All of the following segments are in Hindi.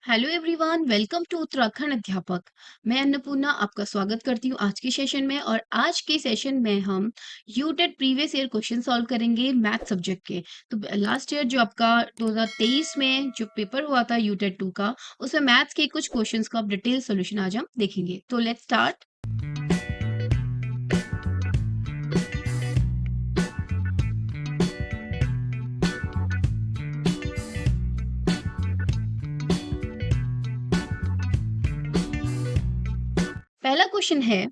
Hello everyone, welcome to Uttarakhand अध्यापक। मैं अन्नपूर्णा आपका स्वागत करती हूँ आज के सेशन में। और आज के सेशन में हम UTET previous year question solve करेंगे मैथ सब्जेक्ट के। तो लास्ट ईयर जो आपका 2023 में जो पेपर हुआ था यूटेट 2 का, उसमें मैथ्स के कुछ क्वेश्चंस का डिटेल सोल्यूशन आज हम देखेंगे। तो लेट्स स्टार्ट। पहला क्वेश्चन है,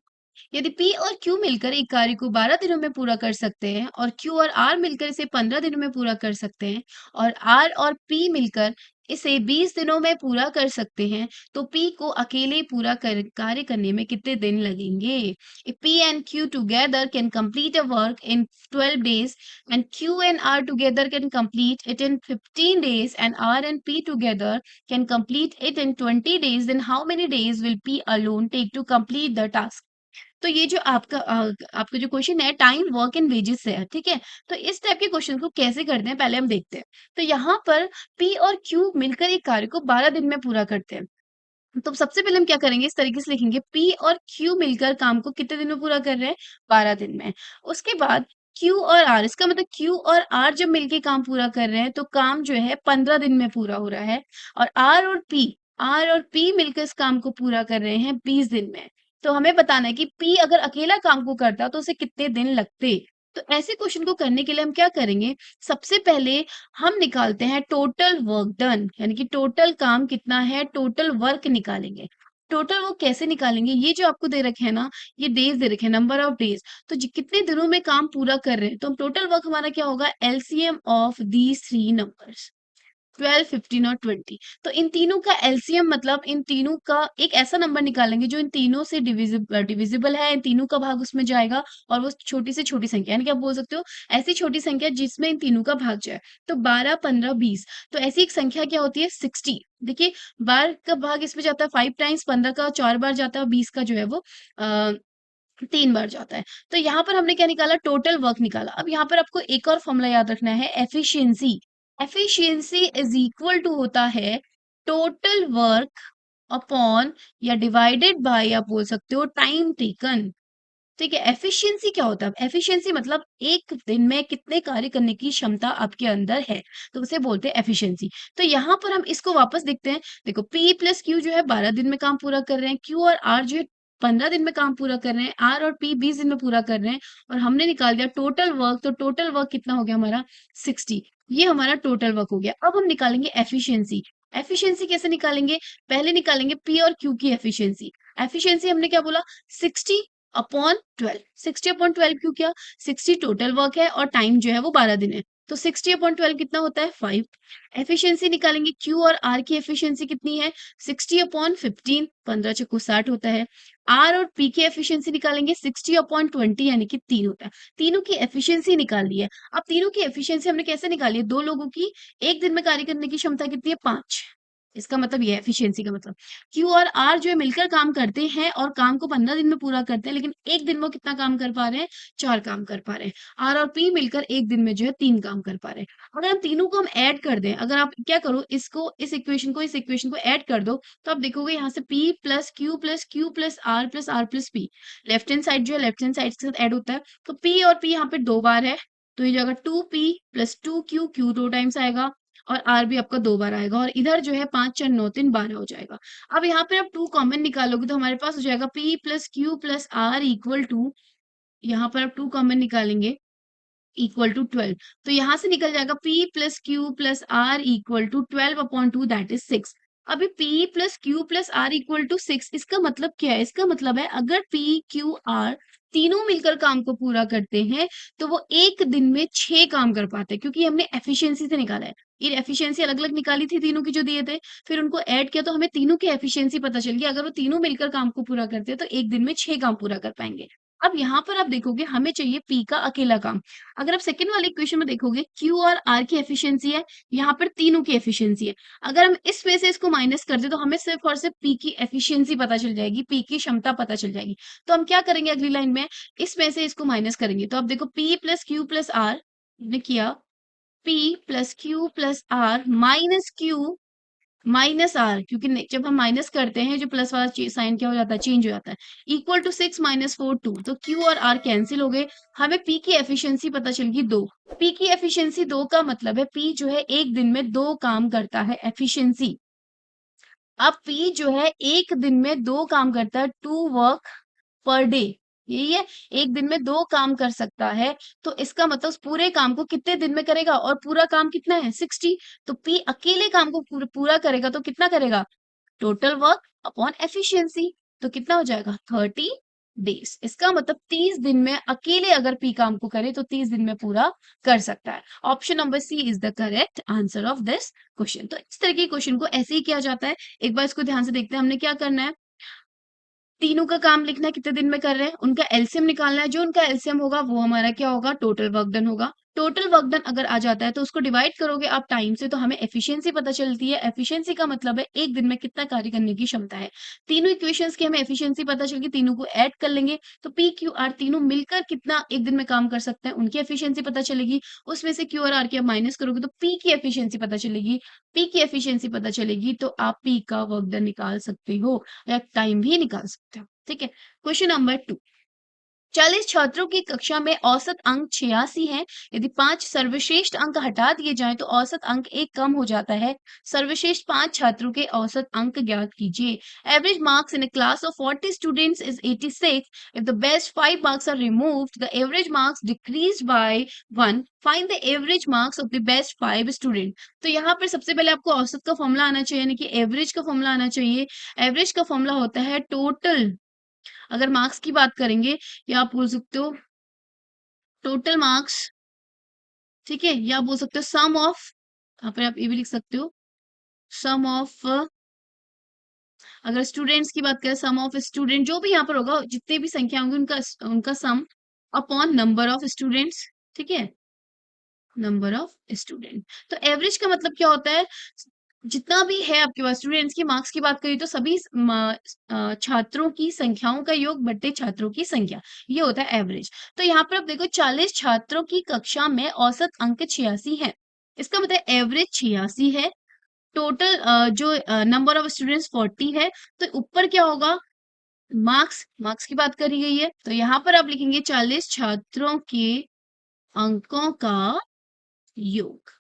यदि P और Q मिलकर एक कार्य को 12 दिनों में पूरा कर सकते हैं और Q और R मिलकर इसे 15 दिनों में पूरा कर सकते हैं और R और P मिलकर इसे 20 दिनों में पूरा कर सकते हैं, तो P को अकेले पूरा कार्य करने में कितने दिन लगेंगे? If P and Q together can complete a work in 12 days and Q and R together can complete it in 15 days and R and P together can complete it in 20 days, then how many days will P alone take to complete the task? तो ये जो आपका जो क्वेश्चन है टाइम वर्क एंड वेजेस से है, ठीक है? तो इस टाइप के क्वेश्चन को कैसे करते हैं पहले हम देखते हैं। तो यहाँ पर पी और क्यू मिलकर एक कार्य को 12 दिन में पूरा करते हैं। तो सबसे पहले हम क्या करेंगे, इस तरीके से लिखेंगे, पी और क्यू मिलकर काम को कितने दिन में पूरा कर रहे हैं? 12 दिन में। उसके बाद क्यू और आर, इसका मतलब क्यू और आर जब मिलके काम पूरा कर रहे हैं तो काम जो है 15 दिन में पूरा हो रहा है। और आर और पी मिलकर इस काम को पूरा कर रहे हैं 20 दिन में। तो हमें बताना है कि पी अगर अकेला काम को करता तो उसे कितने दिन लगते। तो ऐसे क्वेश्चन को करने के लिए हम क्या करेंगे, सबसे पहले हम निकालते हैं टोटल वर्क डन, यानी कि टोटल काम कितना है, टोटल वर्क निकालेंगे। टोटल वर्क कैसे निकालेंगे, ये जो आपको दे रखे हैं ना, ये डेज दे रखे हैं, नंबर ऑफ डेज। तो कितने दिनों में काम पूरा कर रहे हैं, तो टोटल वर्क हमारा क्या होगा, LCM of these three numbers, 12, 15 और 20। तो इन तीनों का एलसीएम मतलब इन तीनों का एक ऐसा नंबर निकालेंगे जो इन तीनों से डिविजिबल है, इन तीनों का भाग उसमें जाएगा। और वो छोटी से छोटी संख्या, यानी कि आप बोल सकते हो ऐसी छोटी संख्या जिसमें इन तीनों का भाग जाए। तो 12, 15, 20। तो ऐसी एक संख्या क्या होती है, 60। देखिए, 12 का भाग इसमें जाता है 5 टाइम्स, 15 का 4 बार जाता है, 20 का जो है वो आ, 3 बार जाता है। तो यहाँ पर हमने क्या निकाला, टोटल वर्क निकाला। अब यहाँ पर आपको एक और फॉर्मूला याद रखना है, efficiency. Efficiency is equal to होता है टोटल वर्क अपॉन या डिवाइडेड बाय, आप बोल सकते हो टाइम टेकन। ठीक है, एफिशिएंसी क्या होता है, एफिशिएंसी मतलब एक दिन में कितने कार्य करने की क्षमता आपके अंदर है, तो उसे बोलते हैं एफिशिएंसी। तो यहाँ पर हम इसको वापस देखते हैं। देखो, पी प्लस क्यू जो है 12 दिन में काम पूरा कर रहे हैं, क्यू और आर जो है 15 दिन में काम पूरा कर रहे हैं, आर और पी 20 दिन में पूरा कर रहे हैं। और हमने निकाल दिया टोटल वर्क, तो टोटल वर्क कितना हो गया हमारा, 60। ये हमारा टोटल वर्क हो गया। अब हम निकालेंगे एफिशिएंसी। एफिशिएंसी कैसे निकालेंगे, पहले निकालेंगे पी और क्यू की एफिशिएंसी। एफिशिएंसी हमने क्या बोला, 60 अपॉन 12। 60 अपॉन 12 क्यों किया, 60 टोटल वर्क है और टाइम जो है वो 12 दिन है। तो 60 अपॉन 12 कितना होता है, 5। एफिशिएंसी निकालेंगे, क्यू और आर की एफिशिएंसी कितनी है, 60 अपॉन 15, 15 चक्कू 60 होता है। आर और पी की एफिशिएंसी निकालेंगे, 60 अपॉन 20 यानी कि 3 होता है। तीनों की एफिशिएंसी निकाल ली है। अब तीनों की एफिशिएंसी हमने कैसे निकाली है, दो लोगों की एक दिन में कार्य करने की क्षमता कितनी है, 5। इसका मतलब ये है एफिशिएंसी का मतलब। क्यू और आर जो है मिलकर काम करते हैं और काम को 15 दिन में पूरा करते हैं, लेकिन एक दिन में वो कितना काम कर पा रहे हैं, 4 काम कर पा रहे हैं। आर और पी मिलकर एक दिन में जो है 3 काम कर पा रहे हैं। अगर हम तीनों को हम ऐड कर दें, अगर आप क्या करो, इसको इस इक्वेशन को ऐड कर दो, तो आप देखोगे यहाँ से P plus Q plus Q plus R plus P, left hand side जो है लेफ्ट हैंड साइड के साथ ऐड होता है। तो पी और पी यहाँ पे 2 बार है, तो ये जगह 2p plus 2q, Q 2 times आएगा और आर भी आपका 2 बार आएगा। और इधर जो है 5 4 9 3 12 हो जाएगा। अब यहाँ पे आप 2 कॉमन निकालोगे तो हमारे पास हो जाएगा p plus Q plus R equal to, यहाँ पर आप 2 कॉमन निकालेंगे, इक्वल टू 12। तो यहाँ से निकल जाएगा p plus Q plus R equal to 12 upon 2 that is 6। अभी p plus Q plus R equal to 6, इसका मतलब क्या है, इसका मतलब है अगर p क्यू आर तीनों मिलकर काम को पूरा करते हैं तो वो एक दिन में 6 काम कर पाते हैं, क्योंकि हमने एफिशिएंसी से निकाला है। ये एफिशिएंसी अलग अलग निकाली थी तीनों की जो दिए थे, फिर उनको ऐड किया तो हमें तीनों की एफिशिएंसी पता चल गई। अगर वो तीनों मिलकर काम को पूरा करते हैं तो एक दिन में 6 काम पूरा कर पाएंगे। अब यहाँ पर आप देखोगे हमें चाहिए पी का अकेला काम। अगर आप सेकंड वाले इक्वेशन में देखोगे, क्यू और आर की एफिशिएंसी है, यहाँ पर तीनों की एफिशिएंसी है। अगर हम इस वे से इसको माइनस कर दे तो हमें सिर्फ और सिर्फ पी की एफिशिएंसी पता चल जाएगी, पी की क्षमता पता चल जाएगी। तो हम क्या करेंगे अगली लाइन में, इसमें से इसको माइनस करेंगे। तो अब देखो P plus Q plus R ने किया, P plus Q plus R minus Q minus R, क्योंकि जब हम माइनस करते हैं जो प्लस वाला साइन क्या हो जाता है, चेंज हो जाता है, इक्वल टू 6 माइनस 4 2। तो क्यू और आर कैंसिल हो गए, हमें पी की एफिशिएंसी पता चल गई 2। पी की एफिशिएंसी 2 का मतलब है पी जो है एक दिन में 2 काम करता है, एफिशिएंसी। अब पी जो है एक दिन में 2 काम करता है, 2 वर्क पर डे, यही है, एक दिन में 2 काम कर सकता है। तो इसका मतलब उस पूरे काम को कितने दिन में करेगा, और पूरा काम कितना है 60। तो पी अकेले काम को पूरा करेगा तो कितना करेगा, टोटल वर्क अपॉन एफिशिएंसी। तो कितना हो जाएगा 30 डेज। इसका मतलब 30 दिन में अकेले अगर पी काम को करे तो 30 दिन में पूरा कर सकता है। Option number C is the correct answer of this question. तो इस तरह के क्वेश्चन को ऐसे ही किया जाता है। एक बार इसको ध्यान से देखते हैं, हमने क्या करना है, तीनों का काम लिखना है कितने दिन में कर रहे हैं, उनका एलसीएम निकालना है, जो उनका एलसीएम होगा वो हमारा क्या होगा, टोटल वर्क डन होगा। टोटल वर्क डन अगर आ जाता है तो उसको डिवाइड करोगे आप टाइम से, तो हमें एफिशिएंसी पता चलती है। एफिशिएंसी का मतलब है एक दिन में कितना कार्य करने की क्षमता है। तीनों इक्वेशंस की हमें एफिशिएंसी पता चल गई, तीनों को ऐड कर लेंगे तो पी क्यू आर तीनों मिलकर कितना एक दिन में काम कर सकते हैं, उनकी एफिशिएंसी पता चलेगी। उसमें से क्यू और आर की आप माइनस करोगे तो पी की एफिशिएंसी पता चलेगी। पी की एफिशिएंसी पता चलेगी तो आप पी का वर्क डन निकाल सकते हो या टाइम भी निकाल सकते हो। ठीक है। क्वेश्चन नंबर 2, 40 छात्रों की कक्षा में औसत अंक 86 है। यदि 5 सर्वश्रेष्ठ अंक हटा दिए जाएं तो औसत अंक एक कम हो जाता है। सर्वश्रेष्ठ 5 छात्रों के औसत अंक ज्ञात कीजिए। Average marks in a class of 40 students is 86. If the best 5 marks are removed, the average marks decreased by 1. Find the average marks of the best 5 students. तो यहाँ पर सबसे पहले आपको औसत का फॉर्मूला आना चाहिए, यानी कि एवरेज का फॉर्मूला आना चाहिए। एवरेज का फॉर्मूला होता है टोटल, अगर मार्क्स की बात करेंगे या आप बोल सकते हो टोटल मार्क्स, ठीक है, या आप बोल सकते हो सम ऑफ, यहाँ पे आप ये भी लिख सकते हो सम ऑफ, अगर स्टूडेंट्स की बात करें सम ऑफ स्टूडेंट, जो भी यहाँ पर होगा जितने भी संख्या होंगी उनका उनका सम अपॉन नंबर ऑफ स्टूडेंट्स। ठीक है, नंबर ऑफ स्टूडेंट। तो एवरेज का मतलब क्या होता है, जितना भी है आपके पास स्टूडेंट्स की, मार्क्स की बात करें तो सभी छात्रों की संख्याओं का योग बट्टे छात्रों की संख्या, ये होता है एवरेज। तो यहाँ पर आप देखो 40 छात्रों की कक्षा में औसत अंक 86 है, इसका मतलब एवरेज 86 है। टोटल जो नंबर ऑफ स्टूडेंट्स 40 है, तो ऊपर क्या होगा, मार्क्स, मार्क्स की बात करी गई है, तो यहाँ पर आप लिखेंगे 40 छात्रों के अंकों का योग।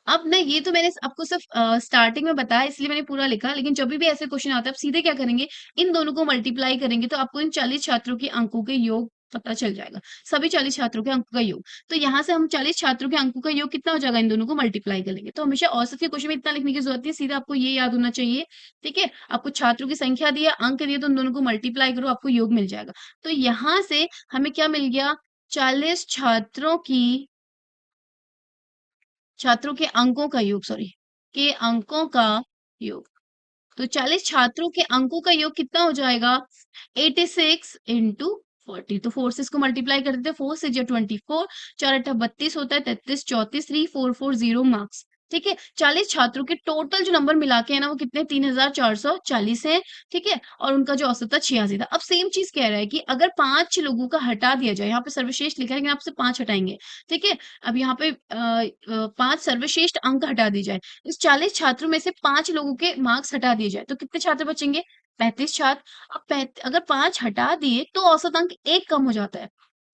अब ना ये तो मैंने आपको सिर्फ स्टार्टिंग में बताया इसलिए मैंने पूरा लिखा, लेकिन जब भी ऐसे क्वेश्चन आता है आप सीधे क्या करेंगे, इन दोनों को मल्टीप्लाई करेंगे तो आपको इन 40 छात्रों के अंकों के योग पता चल जाएगा, सभी 40 छात्रों के अंकों का योग। तो यहाँ से हम 40 छात्रों के अंकों का योग कितना हो जाएगा, इन दोनों को मल्टीप्लाई कर लेंगे। तो हमेशा औसत के क्वेश्चन में इतना लिखने की जरूरत नहीं है, सीधा आपको ये याद होना चाहिए। ठीक है, आपको छात्रों की संख्या दिया, अंक दिए, तो उन दोनों को मल्टीप्लाई करो, आपको योग मिल जाएगा। तो यहाँ से हमें क्या मिल गया, 40 छात्रों के अंकों का योग, सॉरी, के अंकों का योग। तो 40 छात्रों के अंकों का योग कितना हो जाएगा, 86 इंटू 40। तो 4 से इसको मल्टीप्लाई कर देते हैं, 4 से जो 24, 4 अट्ठा 32 होता है, 33 34 3440 मार्क्स। ठीक है, 40 छात्रों के टोटल जो नंबर मिला के है ना वो कितने, 3440 है। ठीक है, और उनका जो औसत था 86 था। अब सेम चीज कह रहा है कि अगर 5 लोगों का हटा दिया जाए, यहाँ पे सर्वश्रेष्ठ लिखा है लेकिन आपसे 5 हटाएंगे। ठीक है, अब यहाँ पे 5 सर्वश्रेष्ठ अंक हटा दिए जाए, इस 40 छात्रों में से 5 लोगों के मार्क्स हटा दिए जाए तो कितने छात्र बचेंगे, 35 छात्र। अब अगर 5 हटा दिए तो औसत अंक एक कम हो जाता है,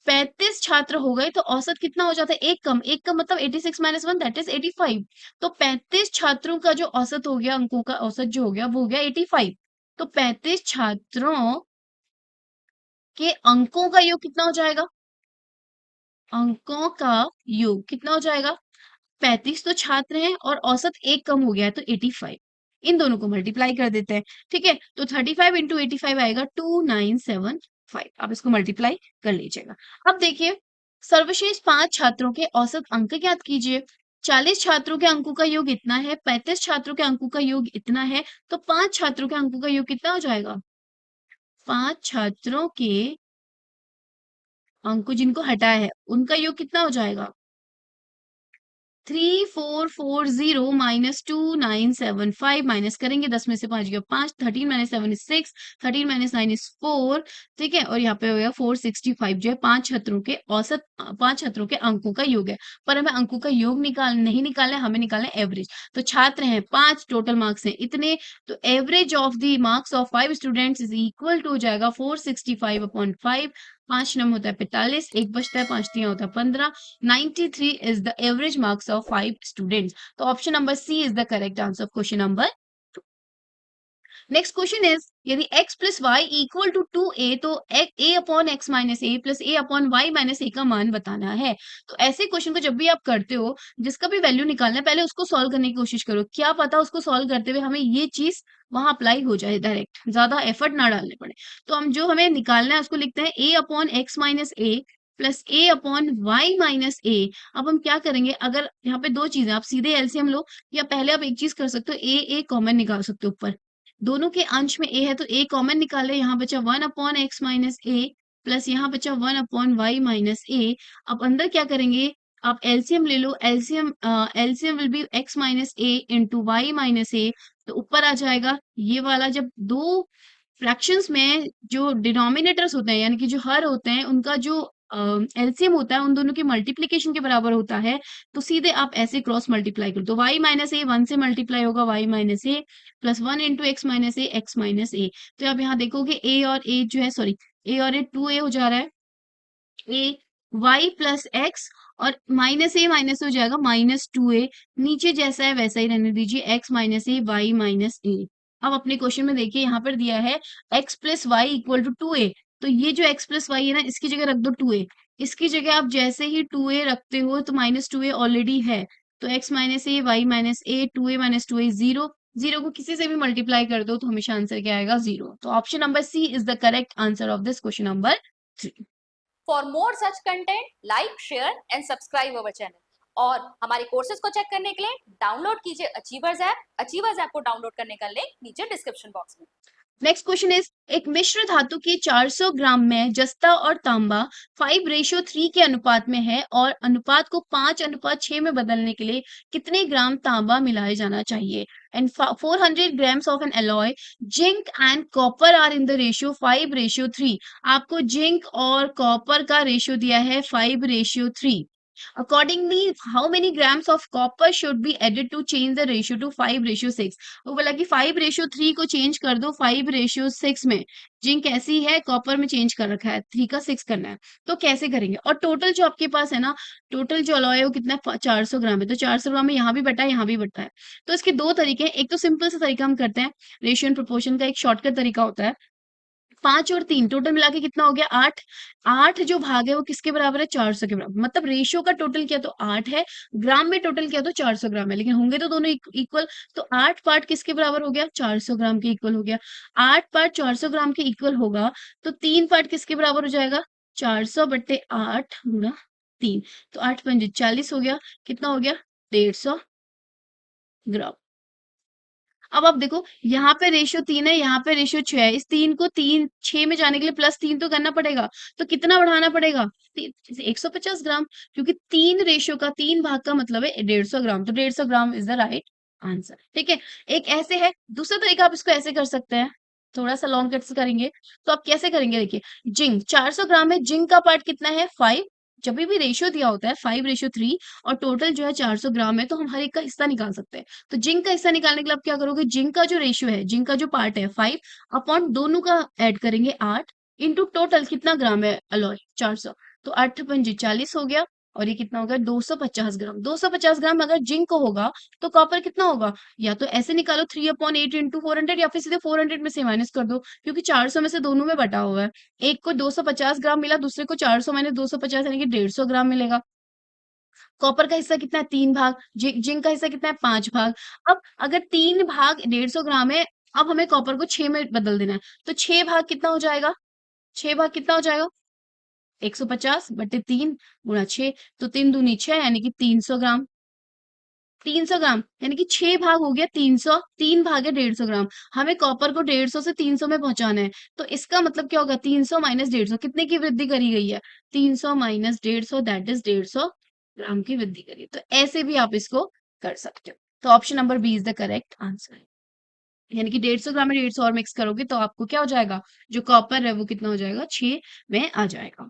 35 छात्र हो गए तो औसत कितना हो जाता है, एक कम, एक कम मतलब 86 माइनस 1 दैट इज 85। तो 35 छात्रों का जो औसत हो गया, अंकों का औसत जो हो गया वो हो गया 85। तो 35 छात्रों के अंकों का योग कितना हो जाएगा, अंकों का योग कितना हो जाएगा, 35 तो छात्र हैं और औसत एक कम हो गया है तो 85। इन दोनों को मल्टीप्लाई कर देते हैं। ठीक है, तो 35 इंटू 85 आएगा 2975। आप इसको मल्टीप्लाई कर लीजिएगा। अब देखिए, सर्वश्रेष्ठ 5 छात्रों के औसत अंक ज्ञात कीजिए। 40 छात्रों के अंकों का योग इतना है, 35 छात्रों के अंकों का योग इतना है, तो 5 छात्रों के अंकों का योग कितना हो जाएगा, 5 छात्रों के अंकों जिनको हटाया है उनका योग कितना हो जाएगा, 3440 माइनस 2975 माइनस करेंगे, 10 में से 5 गया 5, 13 माइनस 7 इज 6, 13 माइनस 9 इज 4, ठीक है। और यहाँ पे हो गया 465 जो है पांच छत्रों के औसत, पांच छत्रों के अंकों का योग है। पर हमें अंकों का योग नहीं निकालना है, हमें निकालना है एवरेज। तो छात्र हैं 5, टोटल मार्क्स हैं इतने, तो average of the marks of 5 students is equal to हो जाएगा 465 अपॉन 5, 5 नम होता है 45, एक बचता है 5 तिया होता है 15, 93 is the average marks of 5 students. तो option number C is the correct answer of question number. Next question is यदि x plus Y equal to 2a तो a upon X minus A plus A upon Y minus A का मान बताना है। तो ऐसे क्वेश्चन को जब भी आप करते हो, जिसका भी वैल्यू निकालना है, पहले उसको सॉल्व करने की कोशिश करो। क्या पता उसको सॉल्व करते हुए हमें ये चीज वहां अप्लाई हो जाए डायरेक्ट, ज्यादा एफर्ट ना डालने पड़े। तो हम जो हमें निकालना है उसको लिखते हैं a upon X minus A plus A upon Y minus A. अब हम क्या करेंगे, अगर यहाँ पे दो चीजें, आप सीधे एलसीएम लो, या पहले आप एक चीज कर सकते हो, ए कॉमन निकाल सकते हो ऊपर। दोनों के अंश में ए है तो ए कॉमन निकाले, यहाँ बचा 1 upon X minus A plus यहाँ बचा 1 अपॉन वाई माइनस ए। अब अंदर क्या करेंगे, आप एलसीएम ले लो, LCM will be X minus A into Y minus A. तो ऊपर आ जाएगा ये वाला, जब दो फ्रैक्शंस में जो डिनोमिनेटर्स होते हैं यानी कि जो हर होते हैं उनका जो एलसीएम होता है उन दोनों के मल्टीप्लीकेशन के बराबर होता है, तो सीधे आप ऐसे क्रॉस मल्टीप्लाई करो। तो y माइनस ए 1 से मल्टीप्लाई होगा y minus A plus 1 into x minus A x minus A. तो आप यहाँ देखोगे a और a जो है, सॉरी a और a 2a हो जा रहा है, ए वाई प्लस एक्स, और माइनस ए माइनस हो जाएगा माइनस 2a। नीचे जैसा है वैसा ही रहने दीजिए, X minus A Y minus A. अब अपने क्वेश्चन में देखिए यहाँ पर दिया है X plus Y equal to 2a, तो ये जो एक्स प्लस वाई है ना, इसकी जगह रख दो 2a। इसकी जगह आप जैसे ही 2a रखते हो तो माइनस 2a ऑलरेडी है, तो x minus A Y minus A 2a minus 2a zero, zero को किसी से भी मल्टीप्लाई कर दो तो हमेशा आंसर क्या आएगा, जीरो। तो option number C is the correct answer of this question number 3। For more such content, like, share and subscribe our channel. और हमारे कोर्सेज को चेक करने के लिए डाउनलोड कीजिए अचीवर्स ऐप। अचीवर्स ऐप को डाउनलोड करने का लिंक नीचे डिस्क्रिप्शन बॉक्स में। नेक्स्ट क्वेश्चन इज एक मिश्र धातु के 400 ग्राम में जस्ता और तांबा 5:3 के अनुपात में है और अनुपात को 5:6 में बदलने के लिए कितने ग्राम तांबा मिलाया जाना चाहिए। And 400 grams of an alloy zinc and copper are in the ratio 5:3। आपको जिंक और कॉपर का रेशियो दिया है 5:3। Accordingly, how many grams of copper should be added to change the ratio to 5:6? वो बोला कि 5:3 को चेंज कर दो 5:6 में। जिंक ऐसी है, कॉपर में चेंज कर रखा है, 3 का 6 करना है। तो कैसे करेंगे, और टोटल जो आपके पास है ना, टोटल जो अलॉय है वो कितना है, 400 ग्राम है, तो 400 ग्राम में यहाँ भी बटा है यहाँ भी बटा है। तो इसके दो तरीके हैं, एक तो सिंपल सा तरीका हम करते हैं, रेशियो एंड प्रोपोर्शन का एक शॉर्टकट तरीका होता है। 5 और 3 टोटल मिला के कितना हो गया, 8। 8 जो भाग है वो किसके बराबर है, 400 के बराबर। मतलब रेशियो का टोटल किया तो 8 है, ग्राम में टोटल किया तो 400 ग्राम है, लेकिन होंगे तो दोनों इक्वल। तो 8 पार्ट किसके बराबर हो गया, 400 ग्राम के इक्वल हो गया। 8 पार्ट 400 ग्राम के इक्वल होगा तो 3 पार्ट किसके बराबर हो जाएगा, 400 बट्टे 8 गुणा 3। तो 8 पंजे 40 हो गया, कितना हो गया, 150 ग्राम। अब आप देखो यहाँ पे रेशियो 3 है, यहाँ पे रेशियो 6 है, इस 3 को 3 6 में जाने के लिए प्लस 3 तो करना पड़ेगा। तो कितना बढ़ाना पड़ेगा, 150 ग्राम, क्योंकि 3 रेशियो का 3 भाग का मतलब है 150 ग्राम, तो 150 gram is the right answer. ठीक है, एक ऐसे है, दूसरा तरीका आप इसको ऐसे कर सकते हैं, थोड़ा सा लॉन्ग कट्स करेंगे। तो आप कैसे करेंगे, देखिए जिंक 400 ग्राम है, जिंक का पार्ट कितना है 5, जब भी रेशियो दिया होता है 5:3 और टोटल जो है 400 ग्राम है, तो हम हर एक का हिस्सा निकाल सकते हैं। तो जिंक का हिस्सा निकालने के लिए आप क्या करोगे, जिंक का जो रेशियो है, जिंक का जो पार्ट है 5 अपॉन दोनों का ऐड करेंगे 8 इंटू टोटल कितना ग्राम है अलॉय 400, तो 8 पंजे 40 हो गया, और ये कितना होगा 250 ग्राम। 250 ग्राम अगर जिंक को होगा तो कॉपर कितना होगा, या तो ऐसे निकालो 3/8 इंटू 400, या फिर सीधे 400 में से माइनस कर दो, क्योंकि 400 में से दोनों में बटा हुआ है। एक को 250 ग्राम मिला, दूसरे को 400 माइनस 250 यानी कि 150 ग्राम मिलेगा। कॉपर का हिस्सा कितना है 3 भाग, जिंक का हिस्सा कितना है 5 भाग। अब अगर 3 भाग 150 ग्राम है, अब हमें कॉपर को 6 में बदल देना है, तो 6 भाग कितना हो जाएगा, 6 भाग कितना हो जाएगा, 150 बटे 3 गुणा 6, तो 3 दूनी 6 यानी कि 300 ग्राम। 300 ग्राम यानी कि 6 भाग हो गया 300, 3 भाग है 150 ग्राम। हमें कॉपर को 150 से 300 में पहुंचाना है, तो इसका मतलब क्या होगा, 300 माइनस 150 कितने की वृद्धि करी गई है, 300 माइनस 150 दैट इज 150 ग्राम की वृद्धि करिए। तो ऐसे भी आप इसको कर सकते हो। तो option number B is the correct answer. यानी कि 150 ग्राम में 150 और मिक्स करोगे तो आपको क्या हो जाएगा, जो कॉपर है वो कितना हो जाएगा, 6 में आ जाएगा।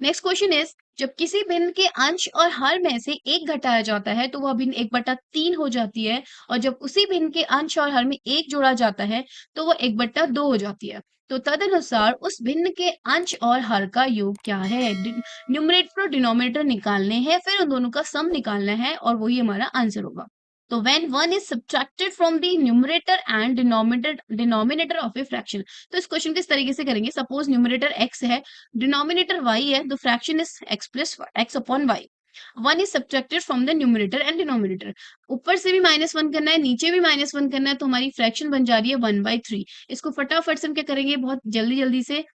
नेक्स्ट क्वेश्चन इज, जब किसी भिन्न के अंश और हर में से एक घटाया जाता है तो वह भिन्न 1/3 हो जाती है, और जब उसी भिन्न के अंश और हर में एक जोड़ा जाता है तो वह 1/2 हो जाती है। तो तदनुसार उस भिन्न के अंश और हर का योग क्या है? न्यूमरेटर और डिनोमिनेटर निकालने हैं, फिर उन दोनों का सम निकालना है और वही हमारा आंसर होगा। तो when one is subtracted from the numerator and denominator of a fraction, तो इस क्वेश्चन को इस तरीके से करेंगे, सपोज न्यूमरेटर x है, डिनोमिनेटर y है, तो fraction is x plus x upon y। One is subtracted from the numerator and denominator, ऊपर से भी -1 करना है, नीचे भी -1 करना है, तो हमारी फ्रैक्शन बन जा रही है 1/3। इसको फटाफट से हम क्या करेंगे, बहुत जल्दी जल्दी से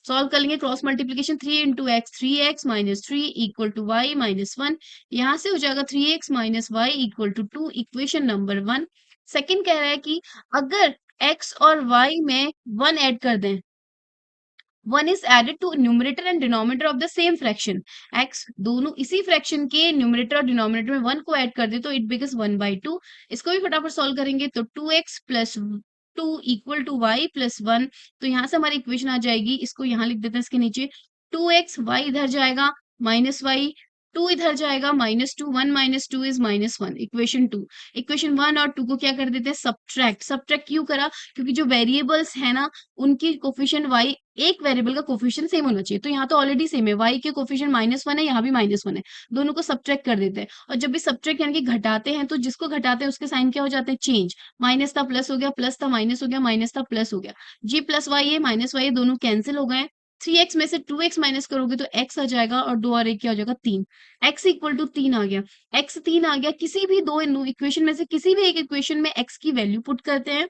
सॉल्व कर लेंगे। Cross multiplication 3 into X, 3x minus 3 equal to Y minus 1। यहाँ से हो जाएगा 3x minus Y equal to 2, equation number 1। Second कह रहा है कि अगर x और y में 1 ऐड कर दें, one is added to numerator and denominator of the same fraction, X दोनों इसी फ्रैक्शन के न्यूमरेटर और डिनोमिनेटर में 1 को ऐड कर दे तो इट बिकम्स 1/2। इसको भी फटाफट सॉल्व करेंगे तो 2x plus 2 equal to Y plus 1। तो यहाँ से हमारी इक्वेशन आ जाएगी, इसको यहाँ लिख देते हैं इसके नीचे, 2x y इधर जाएगा माइनस वाई, 2 इधर जाएगा -2, 1 माइनस 2 इज -1, इक्वेशन 2। इक्वेशन 1 और 2 को क्या कर देते हैं, सब्ट्रैक्ट। सब्ट्रैक्ट क्यों करा, क्योंकि जो वेरिएबल्स है ना उनकी कोफिशिएंट y, एक वेरिएबल का कोफिशिएंट सेम होना चाहिए, तो यहाँ तो ऑलरेडी सेम है, y के कोफिशिएंट -1 है, यहाँ भी -1 है, दोनों को सब्ट्रैक्ट कर देते हैं। और जब भी सब्ट्रैक्ट यानी कि घटाते हैं तो जिसको घटाते हैं उसके साइन क्या हो जाते हैं, चेंज। माइनस था प्लस हो गया, प्लस था माइनस हो गया, माइनस था प्लस हो गया, जी प्लस वाई है माइनस वाई है, दोनों कैंसिल हो गए। 3x में से 2x माइनस करोगे तो x आ जाएगा, और 2 और 1 क्या हो जाएगा, 3। x इक्वल टू 3 आ गया, x 3 आ गया। किसी भी दो इक्वेशन में से किसी भी एक इक्वेशन में x की वैल्यू पुट करते हैं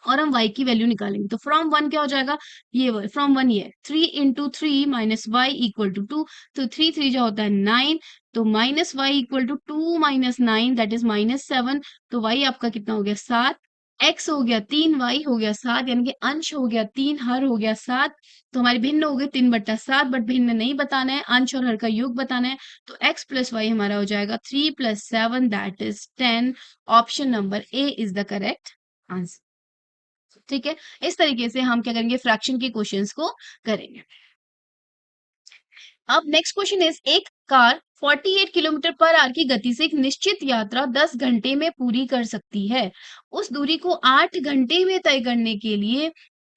और हम y की वैल्यू निकालेंगे। तो फ्रॉम 1 क्या हो जाएगा, ये फ्रॉम 1 ये 3 into 3 minus Y equal to 2, तो 3 3 जो होता है 9, तो minus Y equal to 2 minus 9 that is -7। तो y आपका कितना हो गया, 7। x हो गया 3, y हो गया 7, यानी कि अंश हो गया 3, हर हो गया 7। तो हमारे भिन्न हो गए 3/7, बट भिन्न नहीं बताना है, अंश और हर का योग बताना है। तो x प्लस वाई हमारा हो जाएगा 3 + 7 that is 10। Option number A is the correct answer. ठीक है, इस तरीके से हम क्या करेंगे, फ्रैक्शन के क्वेश्चंस को करेंगे। अब नेक्स्ट क्वेश्चन इज, एक कार 48 किलोमीटर पर आवर की गति से एक निश्चित यात्रा 10 घंटे में पूरी कर सकती है। उस दूरी को 8 घंटे में तय करने के लिए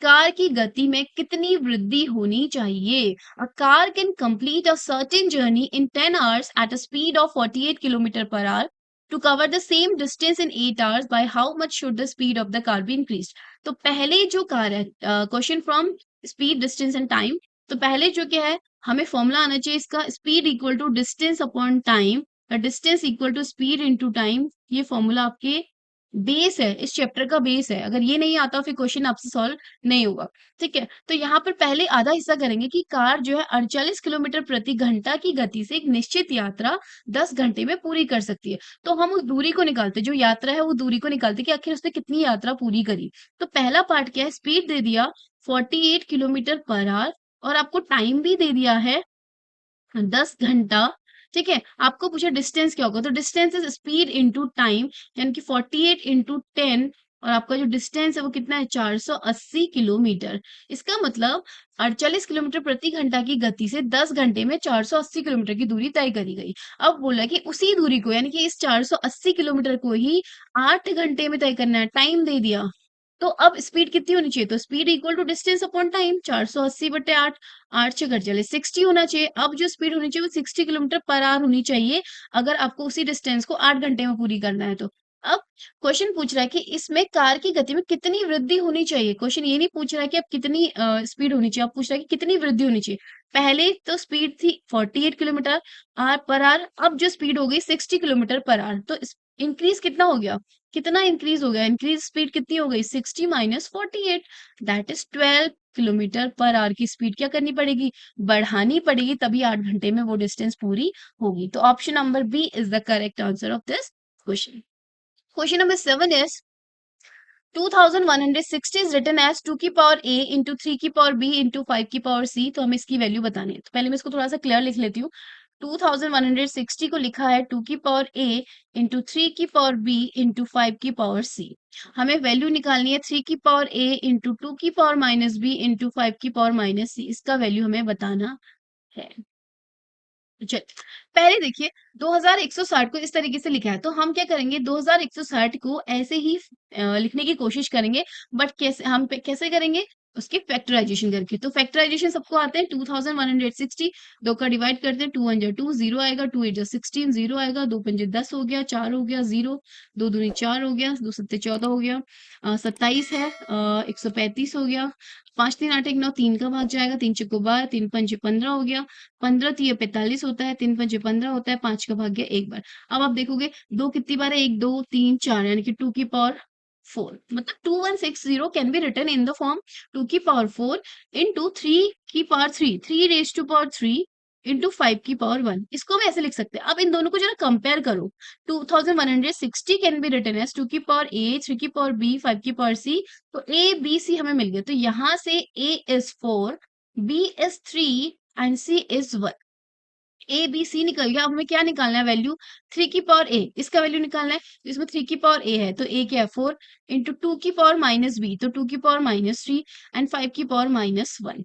कार की गति में कितनी वृद्धि होनी चाहिए? A car can complete a certain journey in 10 hours at a speed of 48 kilometre per hour. To cover the same distance in 8 hours, by how much should the speed of the car be increased? तो पहले जो कार है, question from speed distance and time. तो पहले जो क्या है, हमें फॉर्मूला आना चाहिए इसका, speed equal to distance upon time, distance equal to speed into time. ये फॉर्मूला आपके बेस है, इस चैप्टर का बेस है। अगर ये नहीं आता फिर क्वेश्चन आपसे सॉल्व नहीं होगा। ठीक है, तो यहाँ पर पहले आधा हिस्सा करेंगे कि कार जो है 48 किलोमीटर प्रति घंटा की गति से एक निश्चित यात्रा 10 घंटे में पूरी कर सकती है। तो हम उस दूरी को निकालते, जो यात्रा है वो दूरी को निकालते कि आखिर उसने कितनी यात्रा पूरी करी। तो पहला पार्ट क्या है, स्पीड दे दिया 48 किलोमीटर पर आवर, और आपको टाइम भी दे दिया है 10 घंटा। ठीक है, आपको पूछा डिस्टेंस क्या होगा, तो distance is speed into time, यानी कि 48 इंटू 10, और आपका जो डिस्टेंस है वो कितना है, 480 किलोमीटर। इसका मतलब 48 किलोमीटर प्रति घंटा की गति से 10 घंटे में 480 किलोमीटर की दूरी तय करी गई। अब बोला कि उसी दूरी को, यानी कि इस 480 किलोमीटर को ही 8 घंटे में तय करना है, टाइम दे दिया। तो अब स्पीड कितनी होनी चाहिए, तो speed equal to distance upon time, 480/8, 8 से घट चले 60 होना चाहिए। अब जो स्पीड होनी चाहिए वो 60 किलोमीटर पर आवर होनी चाहिए, अगर आपको उसी डिस्टेंस को 8 घंटे में पूरी करना है तो। अब क्वेश्चन पूछ रहा है कि इसमें कार की गति में कितनी वृद्धि होनी चाहिए। क्वेश्चन ये नहीं पूछ रहा है कि अब कितनी स्पीड होनी चाहिए, आप पूछ रहा है कि कितनी वृद्धि होनी चाहिए। पहले तो स्पीड थी 48 किलोमीटर पर आवर, अब जो स्पीड हो गई 60 किलोमीटर पर आवर, तो इंक्रीज कितना हो गया, कितना इंक्रीज हो गया, इंक्रीज स्पीड कितनी हो गई, 60 minus 48 that is 12 kilometre per hour की स्पीड क्या करनी पड़ेगी, बढ़ानी पड़ेगी, तभी 8 घंटे में वो डिस्टेंस पूरी होगी। तो option number B is the correct answer of this question. Question number 7 is 2160 is written as 2 की पावर a into 3 की पावर b into 5 की पावर c। तो हमें इसकी वैल्यू बतानी है। तो पहले मैं इसको थोड़ा सा क्लियर लिख लेती हूँ। 2160 को लिखा है 2 की पावर a इंटू 3 की पावर b इंटू 5 की पावर c। हमें वैल्यू निकालनी है 3 की पावर a इंटू 2 की पावर माइनस b इंटू 5 की पावर माइनस c। इसका वैल्यू हमें बताना है। चलिए, पहले देखिए 2160 को इस तरीके से लिखा है, तो हम क्या करेंगे 2160 को ऐसे ही लिखने की कोशिश करेंगे, बट कैसे करेंगे, उसकी फैक्टराइजेशन करके। तो फैक्टराइजेशन सबको आते हैं, 2160 दो का डिवाइड करते हैं, 2 1 जा 2 जीरो आएगा, 2 8 जा 16 जीरो आएगा, 2 पंजे 10 हो गया, 4 हो गया जीरो, 2 दूनी 4 हो गया, 2 सत्ते 14 हो गया, 27 है, 135 हो गया, 5 3 8 1 9, 3 का भाग जाएगा, 3 चौको 12, 3 पंजे 15 हो गया, 15 तिया 45 होता है, 3 पंजे 15 होता है, 5 का भाग गया एक बार। अब आप देखोगे 2 कितनी बार है, 1 2 3 4, यानी कि 2 की पावर 4, मतलब 2160 can be written in the form 2 की पावर 4 इंटू 3 की power 3, 3 raise to power 3 into 5 की पावर 1। इसको भी ऐसे लिख सकते हैं। अब इन दोनों को जरा कंपेयर करो, 2160 कैन बी रिटन एज 2 की पावर a, 3 की पावर b, 5 की पावर c। तो a b c हमें मिल गया, तो यहां से a is 4, b is 3 and c is 1। A B C निकल गया। अब हमें क्या निकालना है वैल्यू, 3 की पावर ए, इसका वैल्यू निकालना है। तो इसमें 3 की पावर ए है, तो ए क्या है 4 इंटू 2 की पावर माइनस बी, तो 2 की पावर माइनस 3 एंड 5 की पावर माइनस 1।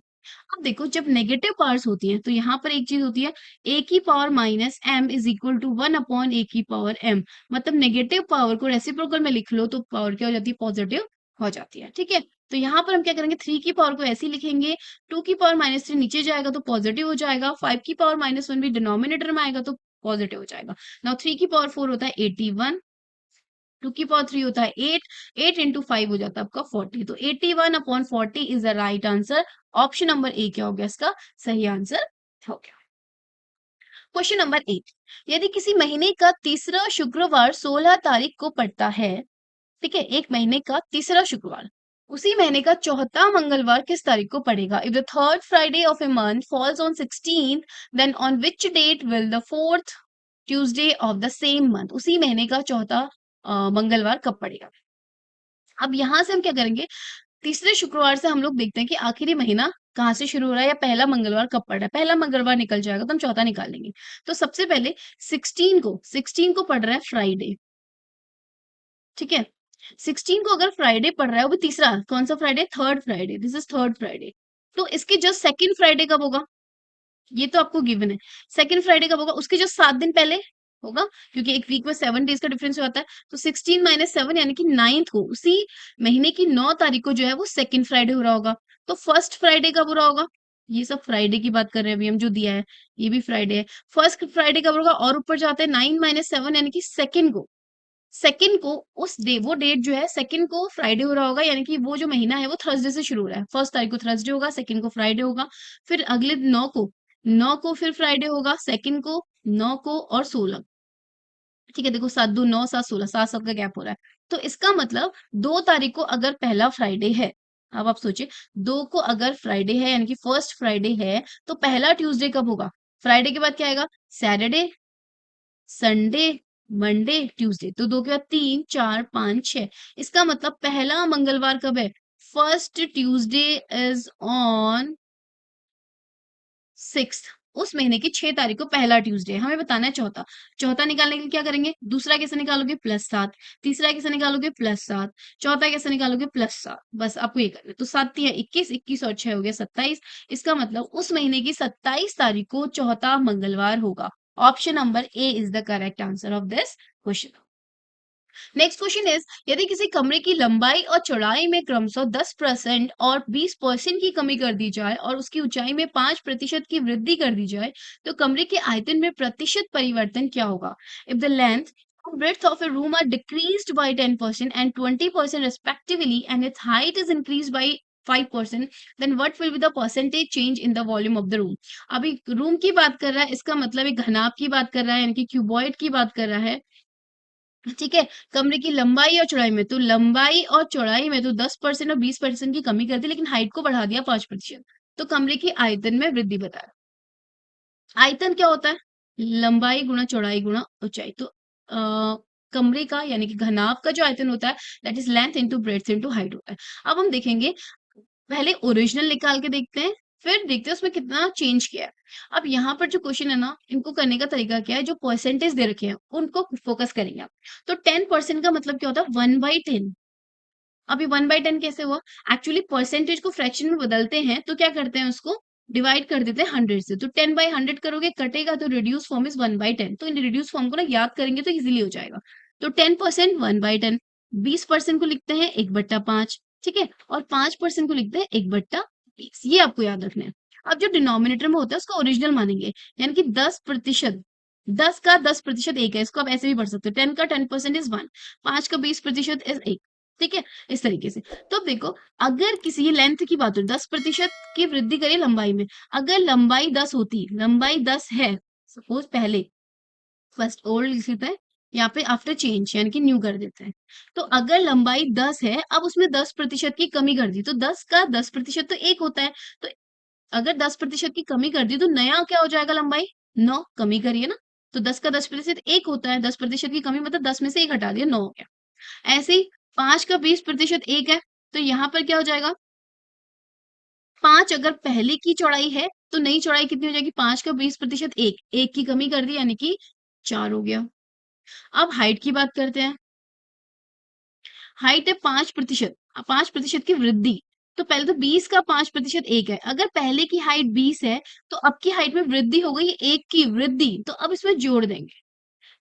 अब देखो जब नेगेटिव पावर्स होती हैं तो यहाँ पर एक चीज होती है, ए की power minus M is equal to 1 upon A की पावर एम। मतलब नेगेटिव पावर को रेसिप्रोकल में लिख लो तो पावर क्या हो जाती है, पॉजिटिव हो जाती है। ठीक है, तो यहाँ पर हम क्या करेंगे, 3 की पावर को ऐसे ही लिखेंगे, 2 की पावर माइनस 3 नीचे जाएगा तो पॉजिटिव हो जाएगा, 5 की पावर माइनस 1 भी डिनोमिनेटर में आएगा तो पॉजिटिव हो जाएगा। नाउ 3 की पावर 4 होता है 81, 2 की पावर 3 होता है 8, 8 इंटू 5 हो जाता है आपका 40। तो 81 upon 40 is the right answer. Option number A क्या हो गया इसका सही आंसर हो गया। क्वेश्चन नंबर 8, यदि किसी महीने का तीसरा शुक्रवार 16 तारीख को पड़ता है, ठीक है, एक महीने का तीसरा शुक्रवार, उसी महीने का चौथा मंगलवार किस तारीख को पड़ेगा? If the third Friday of a month falls on 16, then on which date will the fourth Tuesday of the same month, उसी महीने का चौथा मंगलवार कब पड़ेगा? अब यहां से हम क्या करेंगे, तीसरे शुक्रवार से हम लोग देखते हैं कि आखिरी महीना कहाँ से शुरू हो रहा है या पहला मंगलवार कब पड़ रहा है। पहला मंगलवार निकल जाएगा तो हम चौथा निकाल लेंगे। तो सबसे पहले 16 को पड़ रहा है फ्राइडे, ठीक है। 16 को अगर फ्राइडे पड़ रहा है, वो भी तीसरा, कौन सा Friday, third Friday, this is third Friday. तो इसके जस्ट सेकंड फ्राइडे कब होगा, ये तो आपको गिवन है। सेकंड फ्राइडे कब होगा, उसके जस्ट 7 दिन पहले होगा, क्योंकि एक वीक में 7 डेज का डिफरेंस होता है। तो 16 माइनस 7 यानी कि 9th को, उसी महीने की 9 तारीख को जो है वो सेकंड फ्राइडे हो रहा होगा। तो फर्स्ट फ्राइडे कब हो रहा होगा, ये सब फ्राइडे की बात कर रहे हैं अभी हम, जो दिया है ये भी फ्राइडे है। फर्स्ट फ्राइडे कब होगा, और ऊपर जाते हैं 9 माइनस 7 यानी कि सेकंड को, सेकंड को उस डे, वो डेट जो है सेकंड को फ्राइडे हो रहा होगा, यानी कि वो जो महीना है वो थर्सडे से शुरू हो रहा है। फर्स्ट तारीख को थर्सडे होगा, सेकंड को फ्राइडे होगा, फिर अगले 9 को फिर फ्राइडे होगा, सेकंड को 9 को और 16, ठीक है। देखो 7 2 9 7 16, 7 का गैप हो रहा है। तो इसका मतलब 2 तारीख को अगर पहला फ्राइडे है, अब आप सोचिए 2 को अगर फ्राइडे है यानी कि फर्स्ट फ्राइडे है, तो पहला ट्यूसडे कब होगा, फ्राइडे के बाद क्या आएगा, सैटरडे, संडे, मंडे, ट्यूसडे। तो 2 के बाद 3 4 5 6, इसका मतलब पहला मंगलवार कब है, first Tuesday is on 6th, उस महीने की 6 तारीख को पहला ट्यूसडे। हमें बताना है चौथा। चौथा निकालने के लिए क्या करेंगे, दूसरा कैसे निकालोगे, +7, तीसरा कैसे निकालोगे, +7, चौथा कैसे निकालोगे, +7। बस आपको ये करना है। तो 7 तिया 21, 21 और 6 हो गया 27। इसका मतलब उस महीने की 27 तारीख को चौथा मंगलवार होगा। Option number A is the correct answer of this question. Next question is, यदि किसी कमरे की लंबाई और चौड़ाई में क्रमशः 10% और 20% की कमी कर दी जाए और उसकी ऊंचाई में 5% की वृद्धि कर दी जाए, तो कमरे के आयतन में प्रतिशत परिवर्तन क्या होगा? If the length and breadth of a room are decreased by 10% and 20% respectively, and its height is increased by 5%, then what will be the percentage change in the volume of the room? अभी रूम की बात कर रहा है, इसका मतलब एक घनाभ की बात कर रहा है, यानी कि क्यूबॉइड की बात कर रहा है, ठीक है। कमरे की लंबाई और चौड़ाई में, तो लंबाई और चौड़ाई में तो 10% और 20% की कमी कर दी, लेकिन हाइट को बढ़ा दिया 5%। तो कमरे की आयतन में वृद्धि बताया। आयतन क्या होता है, लंबाई गुणा चौड़ाई गुणा ऊंचाई। तो कमरे का यानी कि घनाभ का जो आयतन होता है, that is length into breadth into height होता है। अब हम देखेंगे, पहले ओरिजिनल निकाल के देखते हैं, फिर देखते हैं उसमें कितना चेंज किया है। अब यहाँ पर जो क्वेश्चन है ना, इनको करने का तरीका क्या है, जो परसेंटेज दे रखे हैं उनको फोकस करेंगे आप। तो 10% का मतलब क्या होता है, 1/10। अभी 1/10 कैसे हुआ, एक्चुअली परसेंटेज को फ्रैक्शन में बदलते हैं तो क्या करते हैं, उसको डिवाइड कर देते हैं 100 से। तो 10/100 करोगे, कटेगा तो रिड्यूस फॉर्म इज 1/10। तो इन रिड्यूस फॉर्म को ना याद करेंगे तो इजीली हो जाएगा। तो 10% 1/10, 20% को लिखते हैं 1/5, ठीक है, और 5% को लिखते हैं 1/20। ये आपको याद रखना है। अब जो डिनोमिनेटर में होता है उसको ओरिजिनल मानेंगे, यानी कि 10%, 10 का 10% एक है, इसको आप ऐसे भी पढ़ सकते हो। 10 का 10% इज 1, 5 का 20% इज 1, ठीक है, इस तरीके से। तो अब देखो, अगर किसी ये लेंथ की बात हो, 10% की वृद्धि करिए लंबाई में। अगर लंबाई 10 होती, लंबाई 10 है, सपोज पहले, फर्स्ट ओल्ड लिख लेते हैं, यहाँ पे आफ्टर चेंज यानी कि न्यू कर देते हैं। तो अगर लंबाई 10 है, अब उसमें 10% की कमी कर दी, तो 10 का 10% तो 1 होता है। तो अगर 10% की कमी कर दी तो नया क्या हो जाएगा, लंबाई 9, कमी करिए ना। तो 10 का 10% 1 होता है, 10% की कमी मतलब 10 में से 1 हटा दिया, 9 हो गया। ऐसे ही 5 का 20% 1 है, तो यहाँ पर क्या हो जाएगा, 5 अगर पहले की चौड़ाई है तो नई चौड़ाई कितनी हो जाएगी, 5 का 20% 1, 1 की कमी कर दी यानी कि 4 हो गया। अब हाइट की बात करते हैं। हाइट है 5%, 5% की वृद्धि। तो पहले तो 20 का 5% 1 है। अगर पहले की हाइट 20 है तो अब की हाइट में वृद्धि हो गई 1 की वृद्धि, तो अब इसमें जोड़ देंगे।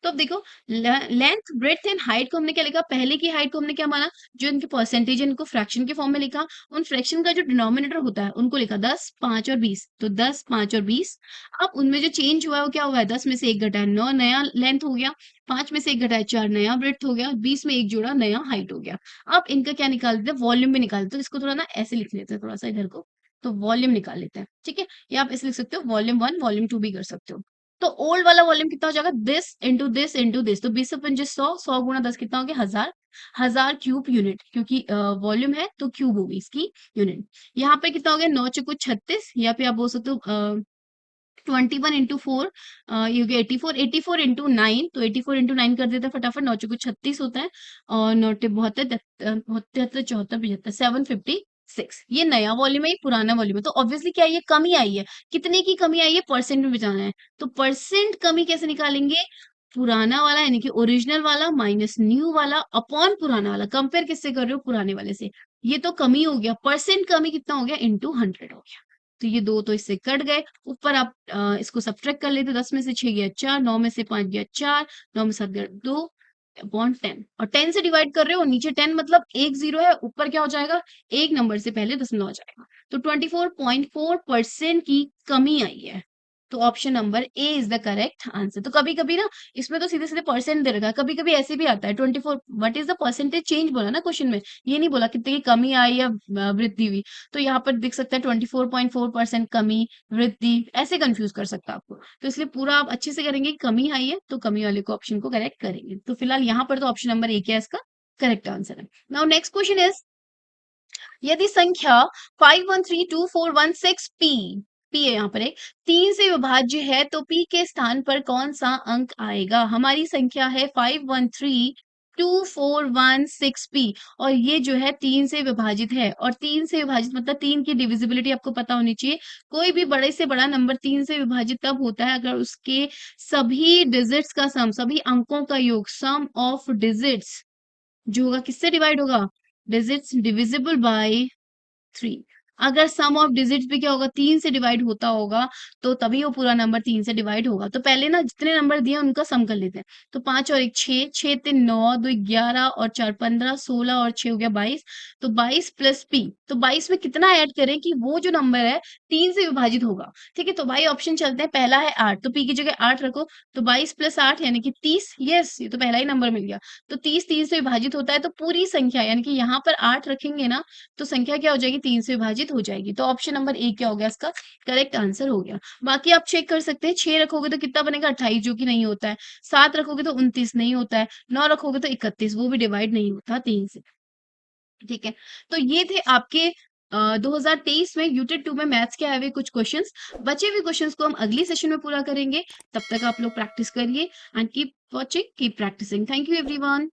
तो अब देखो, लेंथ, ब्रेड्थ एंड हाइट को हमने क्या लिखा, पहले की हाइट को हमने क्या माना, जो इनके परसेंटेज है इनको फ्रैक्शन के फॉर्म में लिखा। उन फ्रैक्शन का जो डिनोमिनेटर होता है उनको लिखा 10, 5 और 20। तो 10, 5 और 20। अब उनमें जो चेंज हुआ है वो क्या हुआ है, 10 में से 1 घटा है 9, नया लेंथ हो गया। 5 में से 1 घटा है 4, नया ब्रेड्थ हो गया। 20 में 1 जोड़ा, नया हाइट हो गया। अब इनका क्या निकाल देते हैं, वॉल्यूम में निकाल देते हैं। तो इसको थोड़ा ना ऐसे लिख लेते हैं, थोड़ा सा इधर को। तो वॉल्यूम निकाल लेते हैं, ठीक है। या आप ऐसे लिख सकते हो, वॉल्यूम 1 वॉल्यूम 2 भी कर सकते हो। तो ओल्ड वाला वॉल्यूम कितना हो जाएगा, this into this into this. तो 20 से 25 100, 100 गुणा 10 कितना हो गया, 1000। 1000 क्यूब यूनिट, क्योंकि वॉल्यूम है तो क्यूब होगी इसकी यूनिट। यहाँ पे कितना हो गया, 9 चौको 36, या फिर आप बोल सकते हो 21 इंटू 4, ये हो गया 84, 84 इंटू 9। तो 84 इंटू 9 कर देते हैं फटाफट, 9 चौको 36 होता है। और 9 72, 73, 74, 75, 756। ये नया वॉल्यूम है, ये पुराना वॉल्यूम है। तो ऑब्वियसली क्या है, ये कमी आई है। कितने की कमी आई है, परसेंट में बचाना है। तो परसेंट कमी कैसे निकालेंगे, पुराना वाला यानी कि ओरिजिनल वाला माइनस न्यू वाला अपॉन पुराना वाला। कंपेयर किससे कर रहे हो, पुराने वाले से। ये तो कमी हो गया, परसेंट कमी कितना हो गया, इंटू 100 हो गया। तो ये दो तो इससे कट गए। ऊपर आप इसको सब्ट्रैक्ट कर लेते, 10 में से 6 गया 4, 9 में से 5 गया 4, 9 में 7 गया 2 अपॉन 10। और 10 से डिवाइड कर रहे हो, नीचे 10 मतलब एक जीरो है, ऊपर क्या हो जाएगा, एक नंबर से पहले दशमलव आ जाएगा। तो 24.4% की कमी आई है। तो option number A is the correct answer. तो कभी कभी ना इसमें तो सीधे सीधे परसेंट दे रखा है, कभी कभी ऐसे भी आता है 24, what is the percentage change बोला ना क्वेश्चन में, ये नहीं बोला कितनी की कमी आई या वृद्धि हुई। तो यहाँ पर दिख सकता है 24.4% कमी, वृद्धि, ऐसे कंफ्यूज कर सकता है आपको। तो इसलिए पूरा आप अच्छे से करेंगे, कमी आई है तो कमी वाले को ऑप्शन को करेक्ट करेंगे। तो फिलहाल यहाँ पर तो ऑप्शन नंबर ए क्या है इसका करेक्ट आंसर है। नाउ नेक्स्ट क्वेश्चन इज, यदि संख्या 513241 पी है यहाँ पर एक, 3 से विभाज्य है तो पी के स्थान पर कौन सा अंक आएगा। हमारी संख्या है 513241 पी, और ये जो है 3 से विभाजित है। और 3 से विभाजित मतलब 3 की डिविजिबिलिटी आपको पता होनी चाहिए। कोई भी बड़े से बड़ा नंबर 3 से विभाजित तब होता है अगर उसके सभी डिजिट्स का सम, सभी अंकों का योग, सम ऑफ डिजिट्स जो होगा किससे डिवाइड होगा, डिजिट्स डिविजिबल बाय 3। अगर सम ऑफ डिजिट्स भी क्या होगा, 3 से डिवाइड होता होगा, तो तभी वो पूरा नंबर 3 से डिवाइड होगा। तो पहले ना जितने नंबर दिए उनका सम कर लेते हैं। तो 5 और 1 6, 6 3 9, 2 11 और 4 15, 16 और 6 हो गया 22। तो 22 प्लस पी, तो 22 में कितना ऐड करें कि वो जो नंबर है 3 से विभाजित होगा। ठीक है, तो भाई ऑप्शन चलते हैं, पहला है 8, तो पी की जगह 8 रखो। तो 22 प्लस 8 यानी कि 30। यस, ये तो पहला ही नंबर मिल गया। तो 30 3 से विभाजित होता है, तो पूरी संख्या यानी कि यहाँ पर 8 रखेंगे ना, तो संख्या क्या हो जाएगी, 3 से विभाजित हो जाएगी। तो ऑप्शन नंबर ए क्या हो गया इसका करेक्ट आंसर हो गया। बाकी आप चेक कर सकते हैं, 6 रखोगे तो कितना बनेगा, 28, जो कि नहीं होता है। 7 रखोगे तो 29 नहीं होता है। 9 रखोगे तो 31, वो भी डिवाइड नहीं होता 3 से। ठीक है, तो ये थे आपके 2023 में यूनिट 2 में मैथ्स के आए हुए कुछ क्वेश्चंस। बचे हुए क्वेश्चंस को हम अगली सेशन में पूरा करेंगे। तब तक आप लोग प्रैक्टिस करिए and keep watching, keep practising. Thank you everyone.